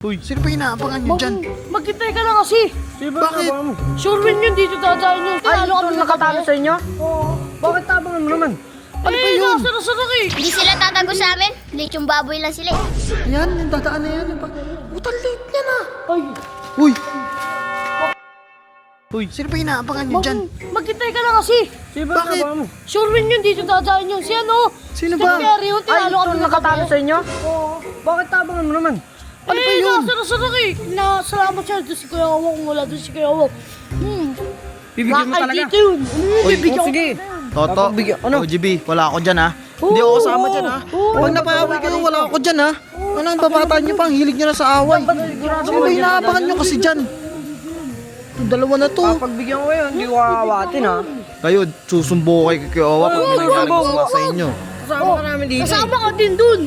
Uy, sino ba inaabangan nyo dyan? Maghintay ka na kasi. Bakit? Sure win yun, dito dadaan yun. Tinalo kami nakatalo sa inyo? Oo. Bakit tabangan mo naman? Ano ba yun? Nasarap eh. Hindi sila tatago sa amin. Lechong baboy lang sila. Ayan, yung dadaan na yan. Utang late niya na. Ay, Uy! Uy, sino ba inaabangan nyo dyan? maghintay ka na kasi. Bakit? Sure win yun, dito dadaan yun. Si ano? Sino ba? Steph Curry yun, tinalo kami nakatalo sa inyo? Oo. Bakit tabangan mo naman? Ano ba yun? Nasarap eh. Salamat siya doon si Kuya Wong. Kung wala doon si Kuya Wong. Bibigyan mo talaga? Dito yun. Bibigyan ko. Sige. Toto, Ano? OGB, wala ako dyan ha. Hindi ako kasama dyan ha. Pag napaaway kayo, wala ako dyan ha. Ano ang babataan nyo pa? Ang hilig nyo na sa away. Sino ba inaabangan nyo kasi dyan? Yung dalawa na to. Pagbigyan ko yun, hindi ko kakawatin ha. Kayo, susumbo kay Kikiawa pag may nanggaling masama sa inyo. Kasama ka namin dito. Kasama ka din dun.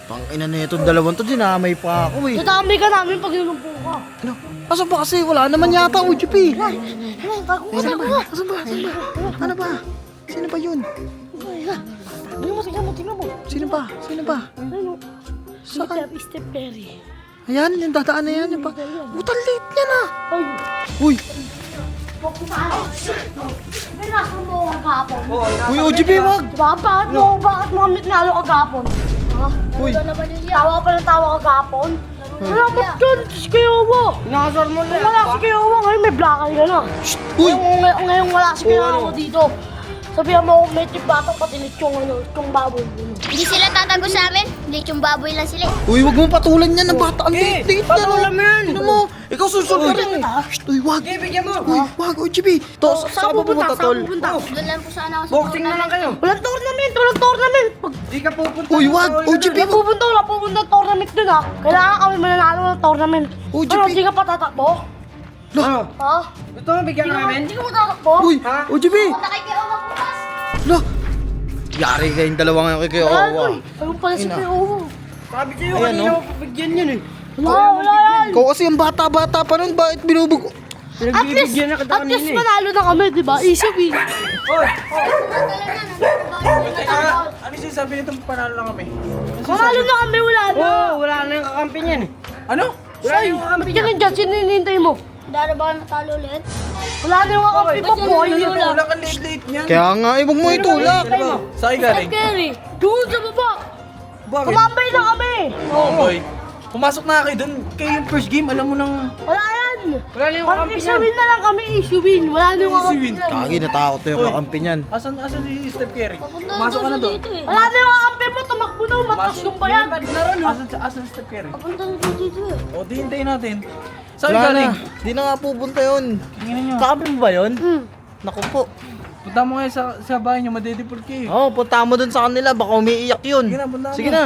Tangina na itong dalawang to, dinamay pa ako eh. Dadamay ka namin pag nilumpo ka. Ano? Asan ba kasi? Wala naman yata, OGB. Tago ka Asan na. ba? Asan ba? Ano ba? Sino ba yun? Tingnan mo. Sino ba? Sino ba? Ano? Saan? Steph Curry. Ayan, yung dadaan na yan. Utang late niya na. Ay. Uy! May nasa mo kagapon. Uy, OGB, wag! Diba? Bakit mo kami tinalo kagapon? Ha? Uy! Tawa pa ng tawa kagapon? Salamat dyan, si Kuyawa. Nakasar mo lang. Wala si Kuyawa, ngayon may blackal ka na. Uy! Ngayon wala si Kuyawa dito. Sabihan mo kung may batang patilit yung baboy. Hindi sila tatago sa amin. Lechong baboy lang sila. Uy, wag mong patulan yan ng bata. Ang late-late niya. patulan mo yan. Ano mo? Ikaw susunod ka rin. Uy, wag. Bigyan mo. Uy, wag, OGB. To, saan pupunta, tol? Doon lang po sana ako sa Boxing na lang kayo. Walang tournament. Di ka pupunta. Uy, wag, OGB. Hindi wala pupunta ng tournament dun ha. Kailangan kami mananalo ng tournament. OGB. Ano, hindi ka pa tatakbo? Ano? Ha? Gusto mo bigyan namin? Hindi ka pa tatakbo? Uy, Ha? OGB. Nakikiawa bukas. Lo. Yari kayong dalawa ngayon kay Kikiawa. Ayun pala si Ina. Kuyawa. Sabi sa'yo, Ayan, kanina no? ko bigyan yun eh. Wala yan. Ikaw kasi yung bata-bata pa nun. Bakit binubog? Pinagbibigyan na kita At kanina least eh. manalo na kami, di ba? Easy win. Ano sinasabi nitong panalo lang kami? Manalo na kami, wala na. Oo, wala na yung kakampi niyan eh. Ano? Wala yung kakampi Diyan niyan. dyan, sinintay mo. Dara ba natalo ulit? Wala na yung kakampi mo, boy. Wala kang late niyan. Kaya nga, wag mo itulak. Saan kayo galing? Kerry, doon sa baba. Bakit? Kumambay na kami. Oo, boy. Pumasok na kayo dun. Kayo yung first game, alam mo nang... Wala yan. Wala na yung Parang kakampi easy niyan. win na lang kami, easy win. Wala na yung Easy kakampi win. niyan. Kagi, natakot to yung kakampi niyan. Asan si Steph Curry? Pumasok ka na doon. Wala na yung kakampi mo, tumakbo na, matas yung bayan. Asan si Steph Curry? Papunta na dito eh. O, di hintayin natin. Saan Wala galing? na. Di na nga pupunta yun. Tingnan nyo. Kakampi mo ba yun? Naku po. Punta mo ngayon sa bahay nyo, madedeport kayo. Oo, punta mo dun sa kanila. Baka umiiyak yun. Sige na, punta mo. Sige na.